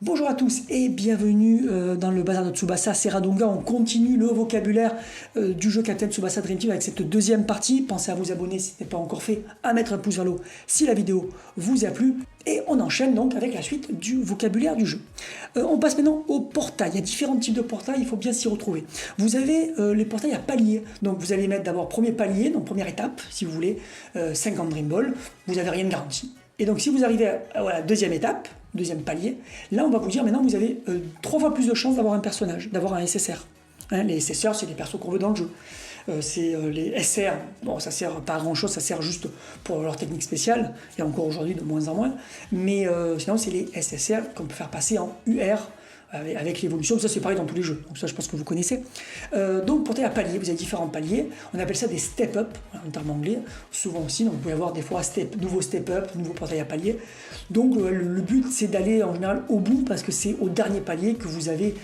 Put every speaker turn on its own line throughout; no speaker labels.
Bonjour à tous et bienvenue dans le Bazar de Tsubasa Serradonga. On continue le vocabulaire du jeu Captain Tsubasa Dream Team avec cette deuxième partie. Pensez à vous abonner si ce n'est pas encore fait, à mettre un pouce vers le haut si la vidéo vous a plu. Et on enchaîne donc avec la suite du vocabulaire du jeu. On passe maintenant au portail. Il y a différents types de portails, il faut bien s'y retrouver. Vous avez les portails à paliers. Donc vous allez mettre d'abord premier palier, donc première étape, si vous voulez, 50 Dream Ball. Vous n'avez rien de garanti. Et donc si vous arrivez à la deuxième étape, deuxième palier, là on va vous dire maintenant vous avez 3 fois plus de chances d'avoir un personnage, d'avoir un SSR. Hein, les SSR c'est les persos qu'on veut dans le jeu. Les SR, bon ça sert pas à grand chose, ça sert juste pour leur technique spéciale, et encore aujourd'hui de moins en moins, mais sinon c'est les SSR qu'on peut faire passer en UR, avec l'évolution, ça c'est pareil dans tous les jeux, donc ça je pense que vous connaissez. Donc portail à palier, vous avez différents paliers, on appelle ça des step-up, en termes anglais, souvent aussi, donc vous pouvez avoir des fois nouveau step-up, nouveau portail à palier. Donc le but c'est d'aller en général au bout, parce que c'est au dernier palier que vous avez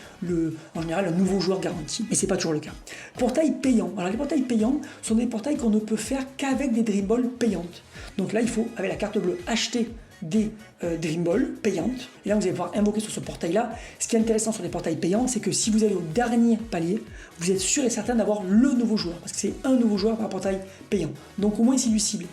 en général un nouveau joueur garanti, mais c'est pas toujours le cas. Portail payant, alors les portails payants sont des portails qu'on ne peut faire qu'avec des Dream Balls payantes. Donc là il faut, avec la carte bleue, acheter des Dream Balls payantes, et là vous allez pouvoir invoquer sur ce portail là. Ce qui est intéressant sur les portails payants, c'est que si vous allez au dernier palier, vous êtes sûr et certain d'avoir le nouveau joueur, parce que c'est un nouveau joueur par portail payant, donc au moins c'est du cible.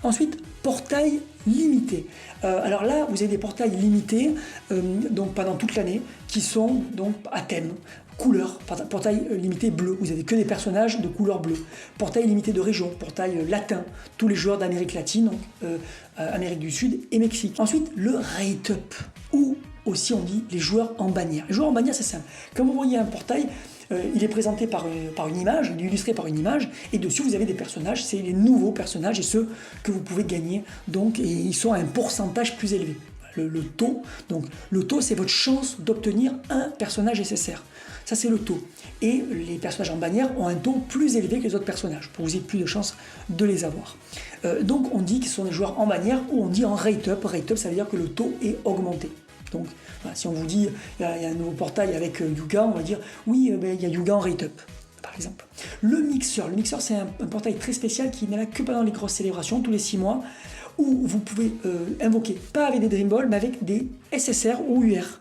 Ensuite, portail limité. Alors là, vous avez des portails limités, donc pendant toute l'année, qui sont donc à thème, couleur, portail limité bleu, vous avez que des personnages de couleur bleue. Portail limité de région, portail latin, tous les joueurs d'Amérique latine, donc Amérique du Sud et Mexique. Ensuite, le rate up, ou aussi on dit les joueurs en bannière. Les joueurs en bannière, c'est simple. Quand vous voyez un portail, il est présenté par une image, il est illustré par une image, et dessus vous avez des personnages, c'est les nouveaux personnages et ceux que vous pouvez gagner, donc, et ils sont à un pourcentage plus élevé. Le taux, donc le taux c'est votre chance d'obtenir un personnage SSR. Ça c'est le taux. Et les personnages en bannière ont un taux plus élevé que les autres personnages, pour que vous ayez plus de chances de les avoir. Donc on dit que ce sont des joueurs en bannière, ou on dit en rate up. Rate up, ça veut dire que le taux est augmenté. Donc voilà, si on vous dit il y a un nouveau portail avec Yuga, on va dire oui, il y a Yuga en rate up, par exemple. Le mixeur c'est un portail très spécial qui n'est là que pendant les grosses célébrations, tous les 6 mois, où vous pouvez invoquer, pas avec des Dream Balls, mais avec des SSR ou UR.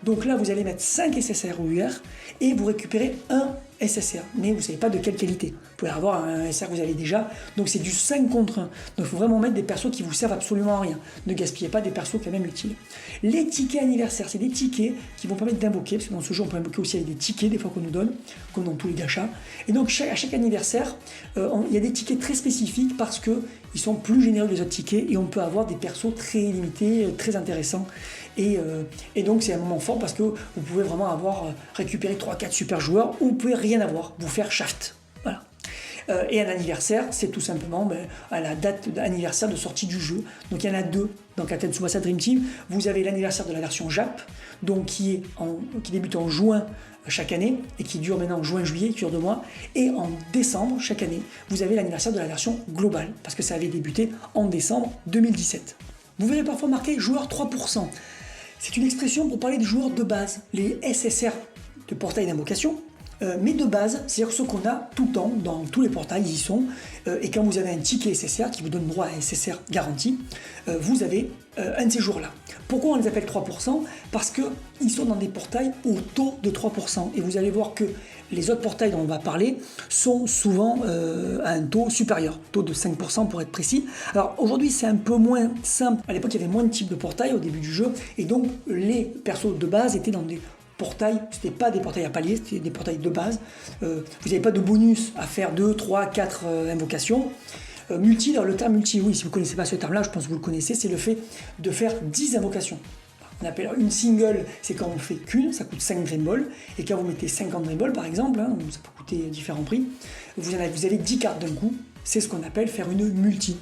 Donc là, vous allez mettre 5 SSR ou UR, et vous récupérez un SSR, mais vous ne savez pas de quelle qualité. Vous pouvez avoir un SSR que vous avez déjà, donc c'est du 5 contre 1. Donc il faut vraiment mettre des persos qui vous servent absolument à rien. Ne gaspillez pas des persos quand même utiles. Les tickets anniversaires, c'est des tickets qui vont permettre d'invoquer, parce que dans ce jeu on peut invoquer aussi avec des tickets, des fois qu'on nous donne, comme dans tous les gachas. Et donc à chaque anniversaire, il y a des tickets très spécifiques, parce qu'ils sont plus généreux que les autres tickets, et on peut avoir des persos très limités, très intéressants. Et donc c'est un moment fort, parce que vous pouvez vraiment récupérer 3-4 super joueurs, ou vous pouvez rien avoir, vous faire shaft. Voilà. Et un anniversaire, c'est tout simplement à la date d'anniversaire de sortie du jeu. Donc il y en a 2 dans Captain Tsubasa Dream Team. Vous avez l'anniversaire de la version Jap, donc qui débute en juin chaque année, et qui dure maintenant en juin-juillet, qui dure 2 mois. Et en décembre, chaque année, vous avez l'anniversaire de la version globale, parce que ça avait débuté en décembre 2017. Vous verrez parfois marqué joueur 3%. C'est une expression pour parler des joueurs de base, les SSR de portail d'invocation, mais de base, c'est-à-dire ceux qu'on a tout le temps, dans tous les portails, ils y sont, et quand vous avez un ticket SSR qui vous donne droit à un SSR garanti, vous avez un de ces joueurs-là. Pourquoi on les appelle 3%? Parce qu'ils sont dans des portails au taux de 3%, et vous allez voir que les autres portails dont on va parler sont souvent à un taux supérieur, taux de 5% pour être précis. Alors aujourd'hui c'est un peu moins simple, à l'époque il y avait moins de types de portails au début du jeu, et donc les persos de base étaient dans des portails, c'était pas des portails à palier, c'était des portails de base. Vous n'avez pas de bonus à faire 2, 3, 4 invocations. Multi, alors le terme multi, oui, si vous ne connaissez pas ce terme-là, je pense que vous le connaissez, c'est le fait de faire 10 invocations. On appelle une single, c'est quand on ne fait qu'une, ça coûte 5 Dream Balls, et quand vous mettez 50 Dream Balls par exemple, hein, ça peut coûter différents prix, vous avez 10 cartes d'un coup, c'est ce qu'on appelle faire une multi.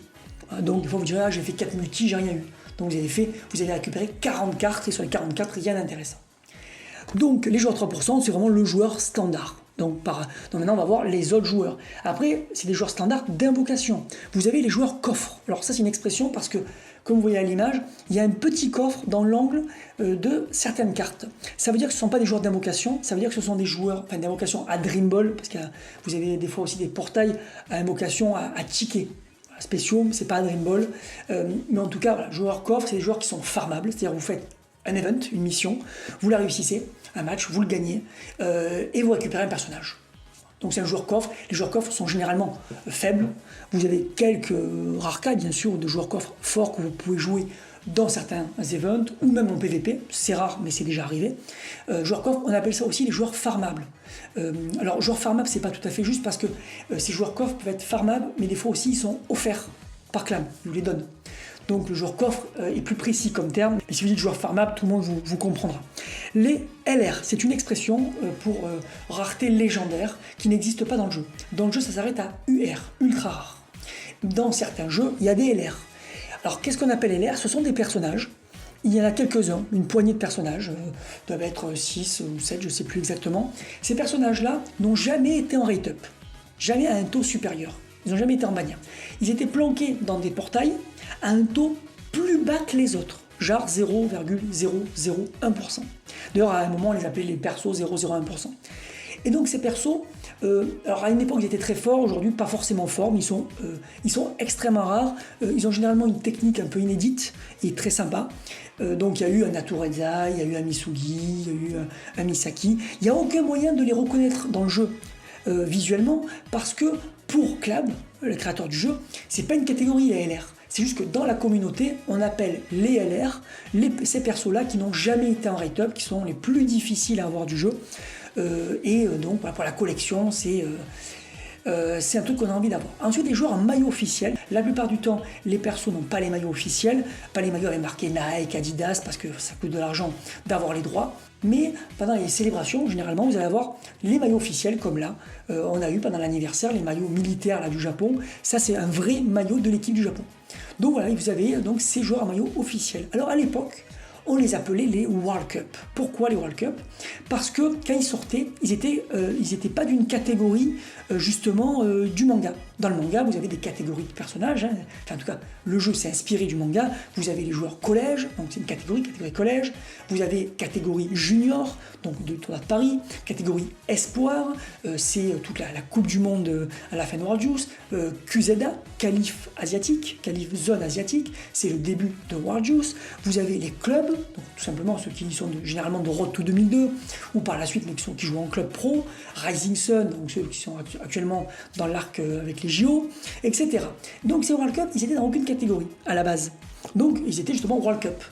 Donc des fois vous direz, j'ai fait 4 multi, j'ai rien eu. Donc vous allez récupérer 40 cartes, et sur les 40 cartes, rien d'intéressant. Donc les joueurs 3%, c'est vraiment le joueur standard. Donc maintenant on va voir les autres joueurs. Après, c'est des joueurs standards d'invocation. Vous avez les joueurs coffres. Alors ça c'est une expression parce que, comme vous voyez à l'image, il y a un petit coffre dans l'angle de certaines cartes. Ça veut dire que ce ne sont pas des joueurs d'invocation, ça veut dire que ce sont des joueurs d'invocation à Dream Ball, parce que vous avez des fois aussi des portails à invocation à tickets spéciaux, c'est pas à Dream Ball. Mais en tout cas, voilà, joueurs coffres, c'est des joueurs qui sont farmables, c'est-à-dire vous faites un event, une mission, vous la réussissez, un match, vous le gagnez, et vous récupérez un personnage. Donc c'est un joueur coffre. Les joueurs coffres sont généralement faibles. Vous avez quelques rares cas, bien sûr, de joueurs coffres forts que vous pouvez jouer dans certains events, ou même en PvP. C'est rare, mais c'est déjà arrivé. Joueurs coffres, on appelle ça aussi les joueurs farmables. Alors, joueurs farmables, c'est pas tout à fait juste, parce que ces joueurs coffres peuvent être farmables, mais des fois aussi, ils sont offerts par Clam. Ils vous les donnent. Donc le joueur coffre est plus précis comme terme. Et si vous dites joueur farmable, tout le monde vous comprendra. Les LR, c'est une expression pour rareté légendaire qui n'existe pas dans le jeu. Dans le jeu, ça s'arrête à UR, ultra rare. Dans certains jeux, il y a des LR. Alors qu'est-ce qu'on appelle LR? Ce sont des personnages. Il y en a quelques-uns, une poignée de personnages, doivent être 6 ou 7, je ne sais plus exactement. Ces personnages-là n'ont jamais été en rate-up, jamais à un taux supérieur. Ils n'ont jamais été en bannière. Ils étaient planqués dans des portails à un taux plus bas que les autres, genre 0,001%. D'ailleurs, à un moment, on les appelait les persos 0,01%. Et donc ces persos, alors à une époque ils étaient très forts, aujourd'hui pas forcément forts, mais ils sont extrêmement rares. Ils ont généralement une technique un peu inédite et très sympa. Donc il y a eu un Natureza, il y a eu un Misugi, il y a eu un Misaki. Il n'y a aucun moyen de les reconnaître dans le jeu visuellement, parce que pour Clab, le créateur du jeu, c'est pas une catégorie les LR. C'est juste que dans la communauté, on appelle les LR ces persos-là qui n'ont jamais été en rate-up, qui sont les plus difficiles à avoir du jeu. Donc voilà, pour la collection, c'est un truc qu'on a envie d'avoir. Ensuite, les joueurs en maillot officiel. La plupart du temps, les persos n'ont pas les maillots officiels, pas les maillots avec marqué Nike, Adidas, parce que ça coûte de l'argent d'avoir les droits. Mais pendant les célébrations, généralement, vous allez avoir les maillots officiels, comme là. On a eu pendant l'anniversaire les maillots militaires là, du Japon. Ça, c'est un vrai maillot de l'équipe du Japon. Donc voilà, vous avez donc ces joueurs en maillot officiel. Alors à l'époque, on les appelait les World Cup. Pourquoi les World Cup? Parce que quand ils sortaient, ils étaient pas d'une catégorie justement du manga. Dans le manga, vous avez des catégories de personnages. Enfin, en tout cas, le jeu s'est inspiré du manga. Vous avez les joueurs collège, donc c'est une catégorie collège. Vous avez catégorie junior, donc de tournoi de Paris. Catégorie espoir, c'est toute la Coupe du Monde à la fin de World Juice. QZA, qualif asiatique, qualif zone asiatique, c'est le début de World Juice. Vous avez les clubs, donc tout simplement ceux qui sont généralement de Road to 2002, ou par la suite qui jouent en club pro. Rising Sun, donc ceux qui sont actuellement dans l'arc avec les JO, etc. Donc ces World Cup, ils étaient dans aucune catégorie à la base. Donc ils étaient justement World Cup.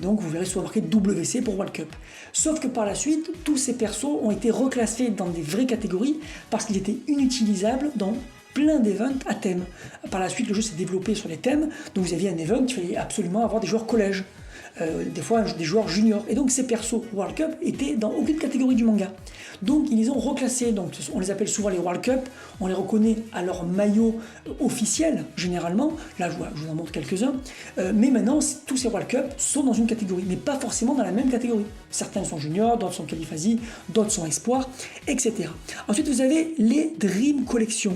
Donc vous verrez souvent marqué WC pour World Cup. Sauf que par la suite, tous ces persos ont été reclassés dans des vraies catégories parce qu'ils étaient inutilisables dans plein d'events à thème. Par la suite, le jeu s'est développé sur les thèmes. Donc vous aviez un event, il fallait absolument avoir des joueurs collège. Des fois des joueurs juniors. Et donc ces persos World Cup étaient dans aucune catégorie du manga. Donc ils les ont reclassés, donc on les appelle souvent les World Cup, on les reconnaît à leur maillot officiel généralement, là je vous en montre quelques-uns, mais maintenant tous ces World Cup sont dans une catégorie, mais pas forcément dans la même catégorie. Certains sont juniors, d'autres sont qualifasis, d'autres sont espoirs, etc. Ensuite vous avez les Dream Collection,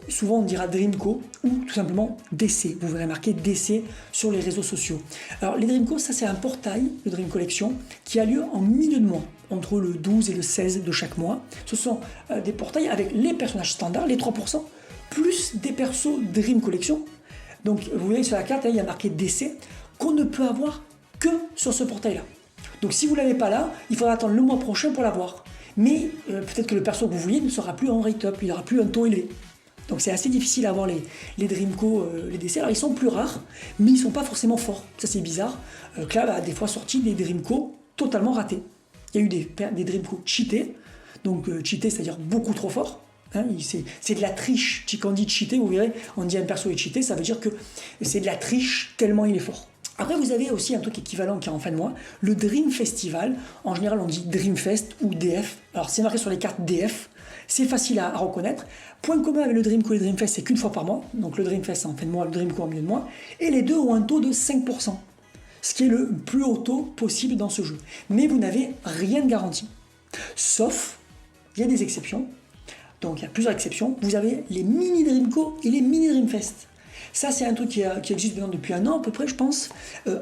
souvent on dira Dreamco ou tout simplement DC, vous verrez marqué DC sur les réseaux sociaux. Alors les Dreamco, ça c'est un portail, le Dream Collection, qui a lieu en milieu de mois, entre le 12 et le 16 de chaque mois. Ce sont des portails avec les personnages standards, les 3%, plus des persos Dream Collection. Donc vous voyez sur la carte, il y a marqué DC, qu'on ne peut avoir que sur ce portail-là. Donc si vous ne l'avez pas là, il faudra attendre le mois prochain pour l'avoir. Mais peut-être que le perso que vous vouliez ne sera plus en rate-up, il n'aura plus un taux élevé. Donc c'est assez difficile à avoir les Dreamco, les DC. Alors ils sont plus rares, mais ils ne sont pas forcément forts. Ça c'est bizarre. Clav a des fois sorti des Dreamco totalement ratés. Il y a eu des Dreamco cheatés. Donc cheatés, c'est-à-dire beaucoup trop forts. Hein, c'est de la triche. Quand on dit cheaté, vous verrez, on dit un perso est cheaté, ça veut dire que c'est de la triche tellement il est fort. Après, vous avez aussi un truc équivalent qui est en fin de mois, le Dream Festival. En général, on dit Dreamfest ou DF. Alors, c'est marqué sur les cartes DF. C'est facile à reconnaître. Point commun avec le Dreamco et le Dreamfest, c'est qu'une fois par mois. Donc, le Dreamfest en fin de mois, le Dreamco en milieu de mois. Et les deux ont un taux de 5%. Ce qui est le plus haut taux possible dans ce jeu. Mais vous n'avez rien de garanti. Sauf, il y a des exceptions. Donc, il y a plusieurs exceptions. Vous avez les mini Dreamco et les mini Dreamfest. Ça, c'est un truc qui existe maintenant depuis un an à peu près, je pense.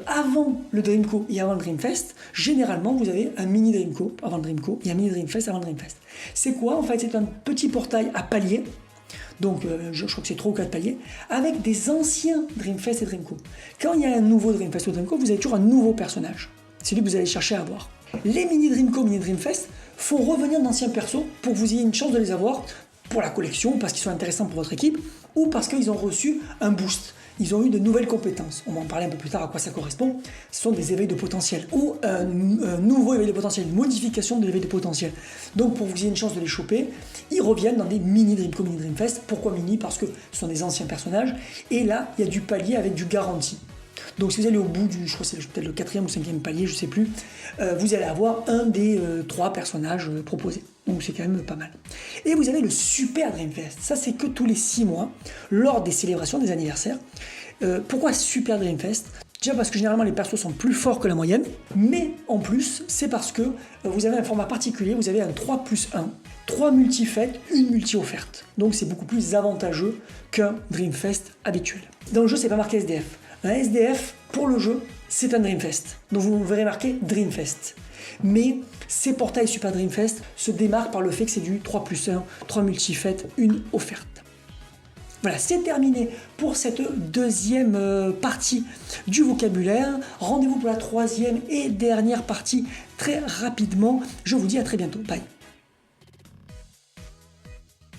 Avant le Dreamco et avant le Dreamfest, généralement, vous avez un mini Dreamco avant le Dreamco et un mini Dreamfest avant le Dreamfest. C'est quoi? En fait, c'est un petit portail à paliers. Donc, je crois que c'est 3 ou 4 paliers, avec des anciens Dreamfest et Dreamco. Quand il y a un nouveau Dreamfest ou Dreamco, vous avez toujours un nouveau personnage. C'est lui que vous allez chercher à avoir. Les mini Dreamco, mini Dreamfest font revenir d'anciens persos pour que vous ayez une chance de les avoir pour la collection, parce qu'ils sont intéressants pour votre équipe, ou parce qu'ils ont reçu un boost. Ils ont eu de nouvelles compétences. On va en parler un peu plus tard à quoi ça correspond. Ce sont des éveils de potentiel ou un nouveau éveil de potentiel, une modification de l'éveil de potentiel. Donc pour que vous ayez une chance de les choper, ils reviennent dans des mini Dreamco, mini Dreamfest. Pourquoi mini? Parce que ce sont des anciens personnages. Et là, il y a du palier avec du garanti. Donc si vous allez au bout du, je crois que c'est peut-être le 4e ou 5e palier, je ne sais plus, vous allez avoir un des 3 personnages proposés. Donc c'est quand même pas mal. Et vous avez le Super Dreamfest. Ça c'est que tous les 6 mois, lors des célébrations des anniversaires. Pourquoi Super Dreamfest? Déjà parce que généralement les persos sont plus forts que la moyenne, mais en plus c'est parce que vous avez un format particulier, vous avez un 3+1, 3 multi-fêtes, une multi-offerte. Donc c'est beaucoup plus avantageux qu'un Dreamfest habituel. Dans le jeu c'est pas marqué SDF. Un SDF, pour le jeu, c'est un Dreamfest. Donc vous verrez marqué Dreamfest. Mais ces portails Super Dreamfest se démarquent par le fait que c'est du 3+1, 3 multi-fêtes, une offerte. Voilà, c'est terminé pour cette deuxième partie du vocabulaire. Rendez-vous pour la 3e et dernière partie très rapidement. Je vous dis à très bientôt. Bye.